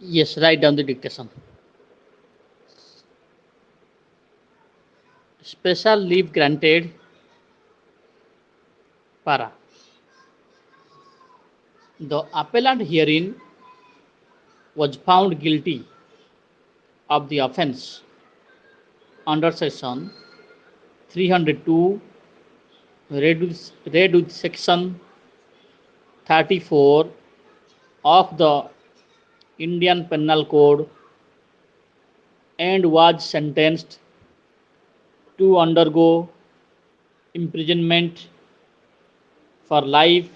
Yes, write down the dictation. Special leave granted. Para. The appellant herein was found guilty of the offence under section 302 read with section 34 of the Indian Penal Code and was sentenced to undergo imprisonment for life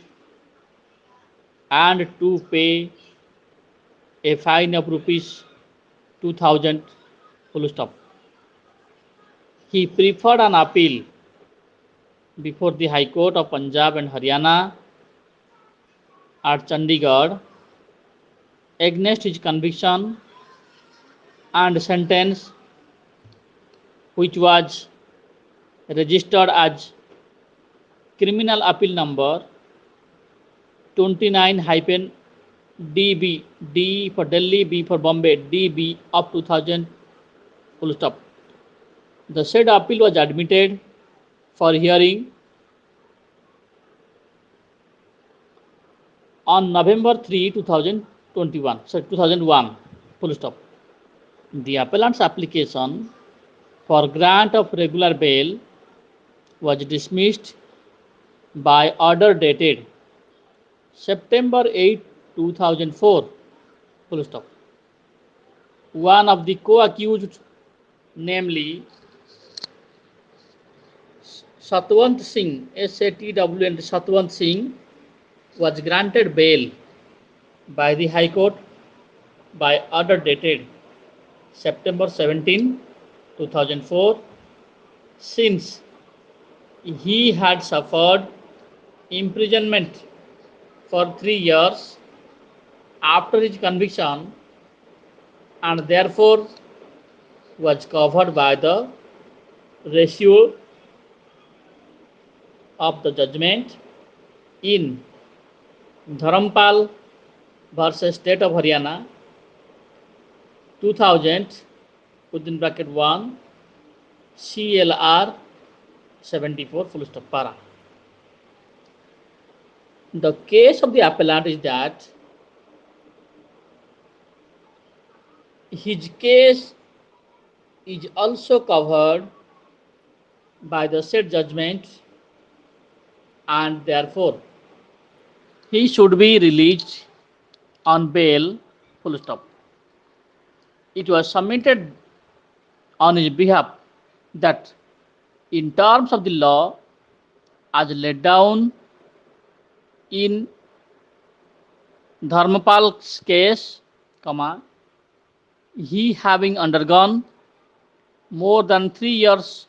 and to pay a fine of rupees 2000 full stop. He preferred an appeal before the High Court of Punjab and Haryana at Chandigarh against his conviction and sentence, which was registered as criminal appeal number 29-DB, D for Delhi, B for Bombay, DB of 2000 full stop. The said appeal was admitted for hearing on November 3, 2021, 2001 full stop. The appellant's application for grant of regular bail was dismissed by order dated September 8, 2004 full stop. One of the co-accused, namely Satwant Singh, SATW and Satwant Singh, was granted bail by the High Court by order dated September 17, 2004, since he had suffered imprisonment for 3 years after his conviction and therefore was covered by the ratio of the judgment in Dharampal versus State of Haryana 2000 within bracket 1 CLR 74 full stop para. The case of the appellant is that his case is also covered by the said judgment and therefore he should be released on bail full stop. It was submitted on his behalf that in terms of the law as laid down in Dharmapal's case, he having undergone more than 3 years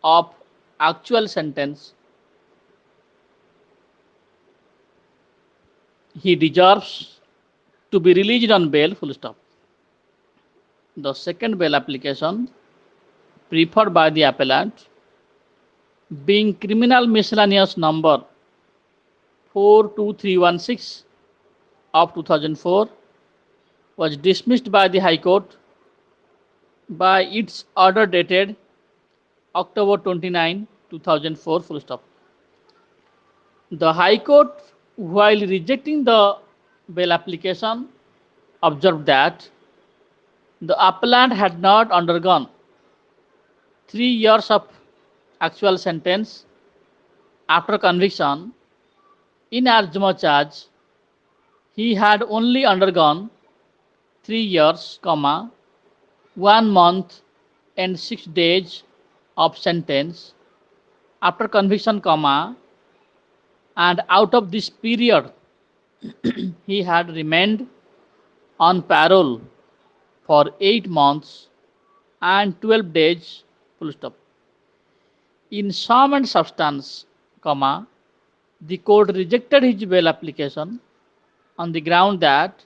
of actual sentence, he deserves to be released on bail full stop. The second bail application preferred by the appellant, being criminal miscellaneous number 42316 of 2004, was dismissed by the High Court by its order dated October 29, 2004 full stop. The High Court, while rejecting the bail application, observed that the appellant had not undergone 3 years of actual sentence after conviction, inasmuch as he had only undergone 3 years, 1 month and 6 days of sentence after conviction, and out of this period he had remained on parole for 8 months and 12 days full stop. In sum and substance, the court rejected his bail application on the ground that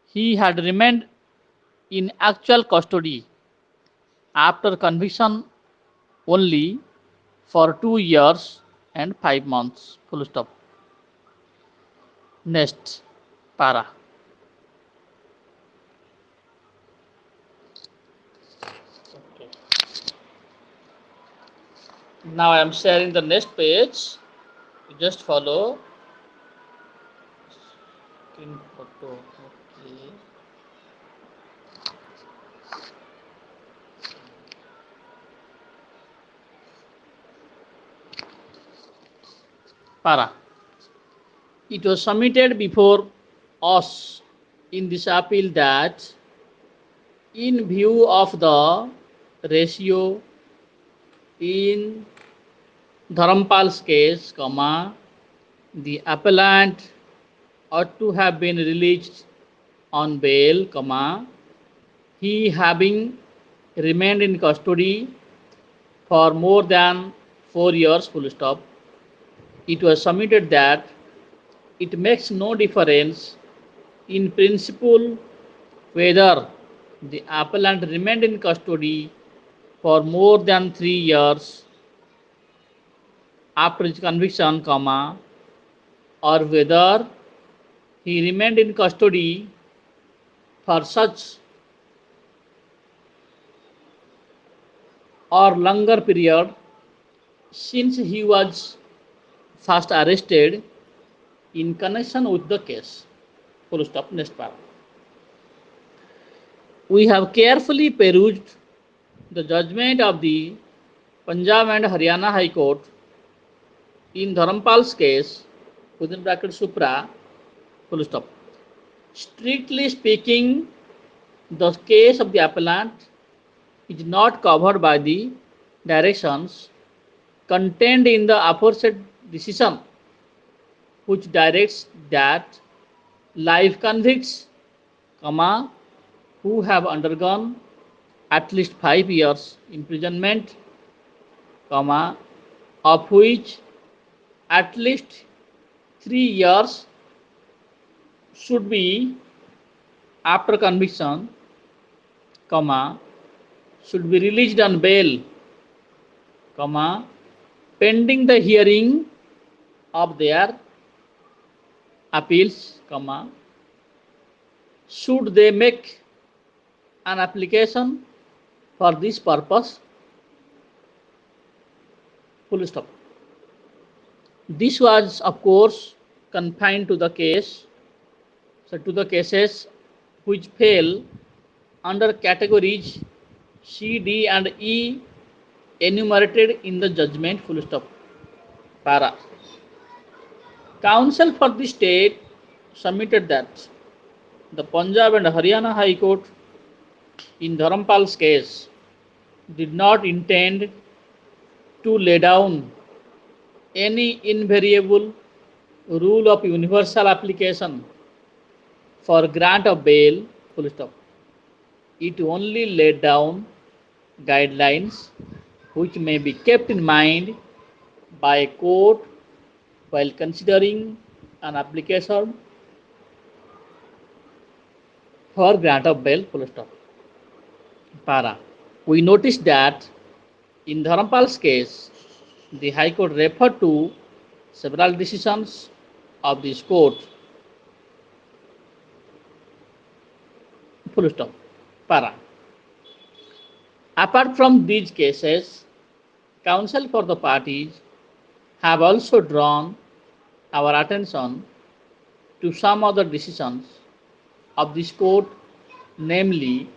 he had remained in actual custody after conviction only for 2 years and 5 months full stop. Next para. Now I am sharing the next page. You just follow. Screen photo. Okay. Para. It was submitted before us in this appeal that in view of the ratio in Dharampal's case, the appellant ought to have been released on bail, he having remained in custody for more than 4 years, full stop. It was submitted that it makes no difference in principle whether the appellant remained in custody for more than 3 years after his conviction, or whether he remained in custody for such or longer period since he was first arrested in connection with the case. Full stop. Next part. We have carefully perused the judgment of the Punjab and Haryana High Court in Dharampal's case, within bracket Supra, full stop. Strictly speaking, the case of the appellant is not covered by the directions contained in the aforesaid decision, which directs that live convicts, who have undergone at least 5 years imprisonment, of which at least 3 years should be after conviction, should be released on bail, pending the hearing of their appeals, should they make an application for this purpose, full stop. This was, of course, confined to the case, so to the cases which fell under categories C, D, and E enumerated in the judgment, full stop. Para. Counsel for the state submitted that the Punjab and Haryana High Court in Dharampal's case did not intend to lay down any invariable rule of universal application for grant of bail, full stop. It only laid down guidelines which may be kept in mind by a court while considering an application for grant of bail, full stop. Para. We noticed that in Dharampal's case, the High Court referred to several decisions of this court, full stop. Para. Apart from these cases, counsel for the parties have also drawn our attention to some other decisions of this court, namely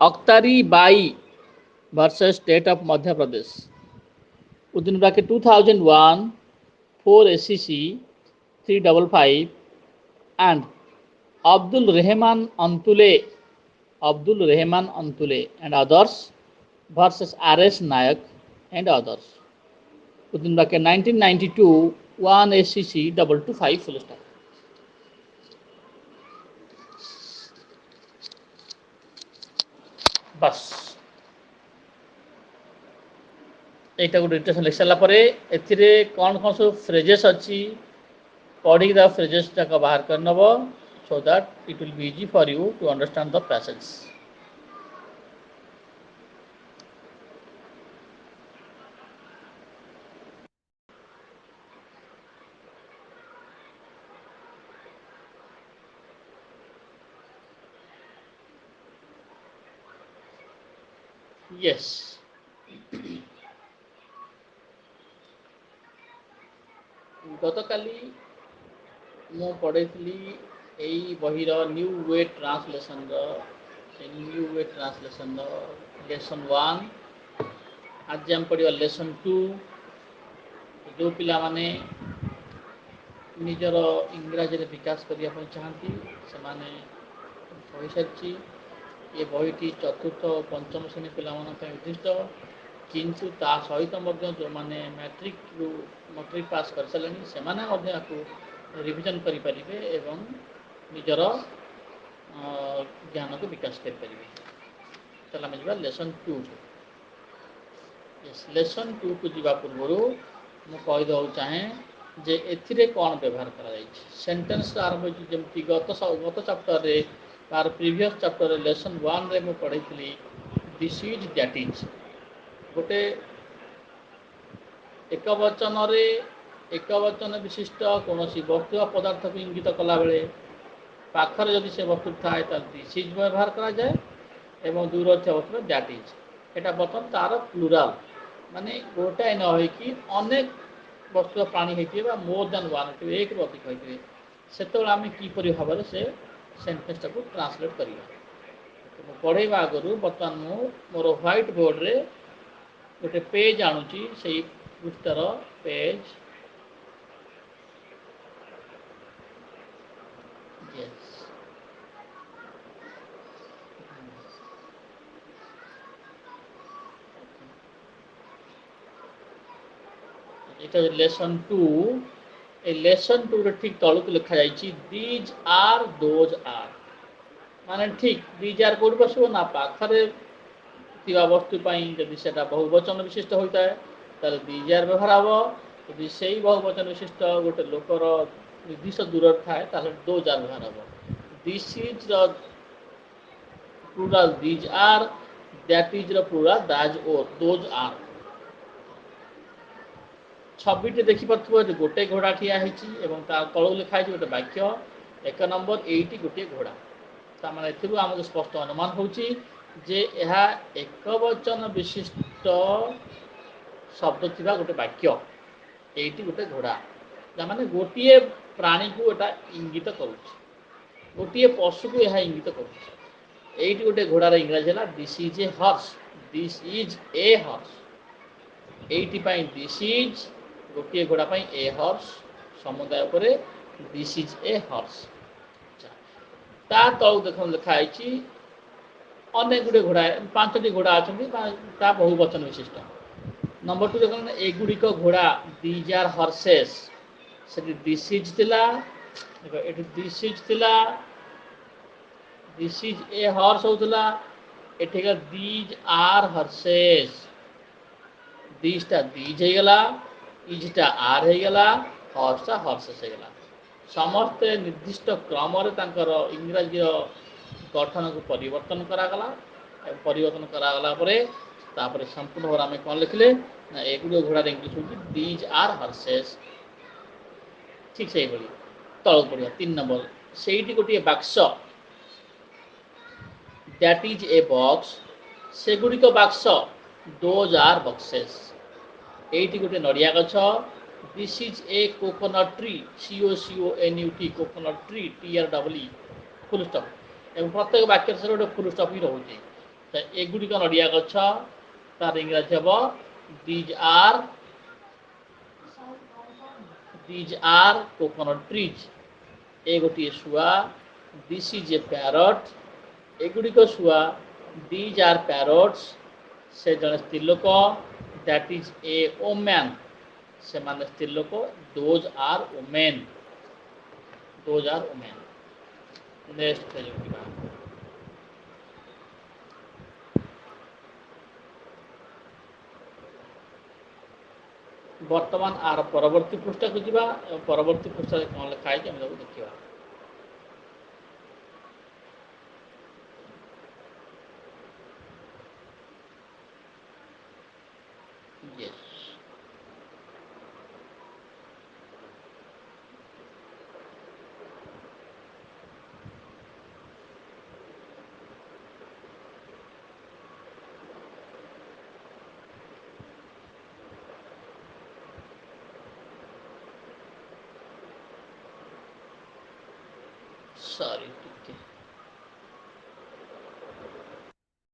Akhtari Bai versus State of Madhya Pradesh, within bracket 2001, 4 SCC 355, and Abdul Rehman Antule and others versus RS Nayak and others, within bracket 1992, 1 SCC 225, full stop. बस এইটা ଗୋଟେ details ଲେଖି ସାରିଲା ପରେ ଏଥିରେ କ'ଣ କ'ଣ ସବୁ ଫ୍ରେଜେସ୍ ଅଛି ପଢ଼ିକି ତା ଫ୍ରେଜେସ୍ ଯାକ ବାହାର କରିନେବ so that it will be easy for you to understand the passage. Yes. ଗତକାଲି ମୁଁ ପଢ଼ିଥିଲି ଏଇ ବହିର ନ୍ୟୁ ୱେ ଟ୍ରାନ୍ସଲେସନ୍ର ଲେସନ୍ 1। ଆଜି ଆମେ ପଢ଼ିବା ଲେସନ୍ 2। ଯେଉଁ ପିଲାମାନେ ନିଜର ଇଂରାଜୀରେ ବିକାଶ କରିବା ପାଇଁ ଚାହାନ୍ତି ସେମାନେ କହିସାରିଛି। ଏ ବହିଟି ଚତୁର୍ଥ ଓ ପଞ୍ଚମ ଶ୍ରେଣୀ ପିଲାମାନଙ୍କ ପାଇଁ ଉଦ୍ଦିଷ୍ଟ, କିନ୍ତୁ ତା ସହିତ ମଧ୍ୟ ଯେଉଁମାନେ ମାଟ୍ରିକ୍ ପାସ୍ କରିସାରିଲେଣି ସେମାନେ ମଧ୍ୟ ୟାକୁ ରିଭିଜନ୍ କରିପାରିବେ ଏବଂ ନିଜର ଜ୍ଞାନକୁ ବିକାଶ କରିପାରିବେ। ତାହେଲେ ଆମେ ଯିବା ଲେସନ୍ 2। ଲେସନ୍ 2କୁ ଯିବା ପୂର୍ବରୁ ମୁଁ କହିଦେବାକୁ ଚାହେଁ ଯେ ଏଥିରେ କ'ଣ ବ୍ୟବହାର କରାଯାଇଛି। ସେଣ୍ଟେନ୍ସର ଆରମ୍ଭ ହୋଇଛି ଯେମିତି ଗତ ଚାପ୍ଟରରେ ତାର ପ୍ରିଭିୟସ୍ ଚାପ୍ଟରରେ ଲେସନ୍ 1ରେ ମୁଁ ପଢ଼େଇଥିଲି ଦିସ୍ ଇଜ୍ ଦ୍ୟାଟ୍ ଇଜ୍। ଗୋଟେ ଏକବଚନ ବିଶିଷ୍ଟ କୌଣସି ବସ୍ତୁ ବା ପଦାର୍ଥକୁ ଇଙ୍ଗିତ କଲାବେଳେ ପାଖରେ ଯଦି ସେ ବସ୍ତୁ ଥାଏ ତାହେଲେ ଦିସ୍ ଇଜ୍ ବ୍ୟବହାର କରାଯାଏ ଏବଂ ଦୂରରେ ଥିବା ବସ୍ତୁର ଦ୍ୟାଟ୍ ଇଜ୍। ଏଇଟା ବର୍ତ୍ତମାନ ତାର ପ୍ଲୁରାଲ୍, ମାନେ ଗୋଟାଏ ନ ହୋଇକି ଅନେକ ବସ୍ତୁ ପ୍ରାଣୀ ହେଇଥିବେ ବା ମୋର୍ ଦ୍ୟାନ୍ ୱାନ୍ ହେଇଥିବେ, ଏକରୁ ଅଧିକ ହେଇଥିବେ। ସେତେବେଳେ ଆମେ କିପରି ଭାବରେ ସେ ସେଣ୍ଟେନ୍ସଟାକୁ ଟ୍ରାନ୍ସଲେଟ୍ କରିବା। ମୁଁ ପଢ଼େଇବା ଆଗରୁ ବର୍ତ୍ତମାନ ମୁଁ ମୋର ହ୍ୱାଇଟ୍ ବୋର୍ଡ଼ରେ ଗୋଟେ ପେଜ୍ ଆଣୁଛି। ସେଇ ପୃଷ୍ଠାର ପେଜ୍ এটা লেসন 2। এই লেসন 2 ରେ ଠିକ୍ ତଳକୁ ଲେଖାଯାଇଛି ଦିଜ୍ ଆର୍ ଦୋଜ୍ ଆର୍, ମାନେ ଠିକ୍ ଦିଜ୍ ଆର୍ କୋଉଠି ବସିବ ନା ପାଖରେ ଥିବା ବସ୍ତୁ ପାଇଁ ଯଦି ସେଟା ବହୁବଚନ ବିଶିଷ୍ଟ ହୋଇଥାଏ ତାହେଲେ ଦିଜ୍ ଆର୍ ବ୍ୟବହାର ହେବ। ଯଦି ସେଇ ବହୁବଚନ ବିଶିଷ୍ଟ ଗୋଟେ ଲୋକର ନିର୍ଦ୍ଦିଷ୍ଟ ଦୂରରେ ଥାଏ ତାହେଲେ ଦୋଜ୍ ଆର୍ ବ୍ୟବହାର ହେବ। ଦିସ୍ ଇଜ୍ ର plural these are, that is ର ପ୍ଲୁରାଲ୍ ଦୋଜ୍ ଆର୍। ଛବିଟି ଦେଖିପାରୁଥିବ ଯେ ଗୋଟେ ଘୋଡ଼ା ଠିଆ ହେଇଛି ଏବଂ ତା ତଳକୁ ଲେଖା ହେଇଛି ଗୋଟେ ବାକ୍ୟ 1 ନମ୍ବର ଏଇଟି ଗୋଟିଏ ଘୋଡ଼ା। ତାମାନେ ଏଥିରୁ ଆମକୁ ସ୍ପଷ୍ଟ ଅନୁମାନ ହେଉଛି ଯେ ଏହା ଏକବଚନ ବିଶିଷ୍ଟ ଶବ୍ଦ ଥିବା ଗୋଟେ ବାକ୍ୟ। ଏଇଟି ଗୋଟେ ଘୋଡ଼ା, ତାମାନେ ଗୋଟିଏ ପ୍ରାଣୀକୁ ଏଟା ଇଙ୍ଗିତ କରୁଛି, ଗୋଟିଏ ପଶୁକୁ ଏହା ଇଙ୍ଗିତ କରୁଛି। ଏଇଟି ଗୋଟେ ଘୋଡ଼ାର ଇଂରାଜୀ ହେଲା this is a horse. This is a horse. ଏଇଟି ପାଇଁ ଦିସ୍ ଇଜ୍, ଗୋଟିଏ ଘୋଡ଼ା ପାଇଁ ଏ ହର୍ସ, ସମୁଦାୟ ଉପରେ ଦିସ୍ ଇଜ୍ ଏ ହର୍ସ। ତା ତଳକୁ ଦେଖନ୍ତୁ ଲେଖା ହେଇଛି ଅନେକ ଗୁଡ଼ିଏ ଘୋଡ଼ା, 5ଟି ଘୋଡ଼ା ଅଛନ୍ତି ତା ବହୁବଚନ ବିଶିଷ୍ଟ। ନମ୍ବର 2 ଦେଖନ୍ତୁ ଏଗୁଡ଼ିକ ଘୋଡ଼ା, ଦିଜ୍ ଆର୍ ହର୍ସେସ୍। ସେଠି ଦିସ୍ ଇଜ୍ ଥିଲା, ଏଠି ଦିସ୍ ଇଜ୍ ଥିଲା, ଦିସ୍ ଇଜ୍ ଏ ହର୍ସ ହେଉଥିଲା, ଏଠିକା ଦିଜ୍ ଆର୍ ହର୍ସେସ୍। ଦିଜ୍ଟା ଦିଜ୍ ହେଇଗଲା, ଇଜ୍ଟା ଆର୍ ହେଇଗଲା, ହର୍ସଟା ହର୍ସେସ୍ ହେଇଗଲା। ସମସ୍ତେ ନିର୍ଦ୍ଦିଷ୍ଟ କ୍ରମରେ ତାଙ୍କର ଇଂରାଜୀର ଗଠନକୁ ପରିବର୍ତ୍ତନ କରାଗଲା। ପରିବର୍ତ୍ତନ କରାଗଲା ପରେ ତାପରେ ସମ୍ପୂର୍ଣ୍ଣ ଭାବରେ ଆମେ କ'ଣ ଲେଖିଲେ ନା ଏଗୁଡ଼ିକ ଘୋଡ଼ାର ଇଂଲିଶ ହେଉଛି ଦିଜ୍ ଆର୍ ହର୍ସେସ୍। ଠିକ୍ ସେଇଭଳି ତଳକୁ ପଡ଼ିବା 3 ନମ୍ବର, ସେଇଠି ଗୋଟିଏ ବାକ୍ସ, ଦ୍ୟାଟ୍ ଇଜ୍ ଏ ବକ୍ସ, ସେଗୁଡ଼ିକ ବାକ୍ସ, ଦୋଜ୍ ଆର୍ ବକ୍ସେସ୍। ଏଇଠି ଗୋଟେ ନଡ଼ିଆ ଗଛ, this is A coconut tree, COCONUT coconut tree, TREE full stop. ଏବଂ ପ୍ରତ୍ୟେକ ବାକ୍ୟରେ ସାର ଗୋଟେ ଫୁଲ୍ ଷ୍ଟପ୍ ହିଁ ରହୁଛି। ତ ଏଗୁଡ଼ିକ ନଡ଼ିଆ ଗଛ, ତାର ଇଂରାଜୀ ହେବ ଦିଜ୍ ଆର୍ କୋକୋନଟ୍ ଟ୍ରିଜ୍। ଏ ଗୋଟିଏ ଶୁଆ, ଦିସ୍ ଇଜ୍ ଏ ପ୍ୟାରଟ୍, ଏଗୁଡ଼ିକ ଶୁଆ, ଦିଜ୍ ଆର୍ ପ୍ୟାରଟ୍ସ। ସେ ଜଣେ ସ୍ତ୍ରୀ ଲୋକ, ଦ୍ୟାଟ୍ ଇଜ୍ ଏ ଓମ୍ୟାନ୍, ସେମାନେ ସ୍ତ୍ରୀ ଲୋକ, those R women, those R women. Next page ଯିବା। ବର୍ତ୍ତମାନ ଆର ପରବର୍ତ୍ତୀ ପୃଷ୍ଠାକୁ ଯିବା ଏବଂ ପରବର୍ତ୍ତୀ ପୃଷ୍ଠାରେ କ'ଣ ଲେଖା ହେଇଛି ଆମେ ତାକୁ ଦେଖିବା। Sorry.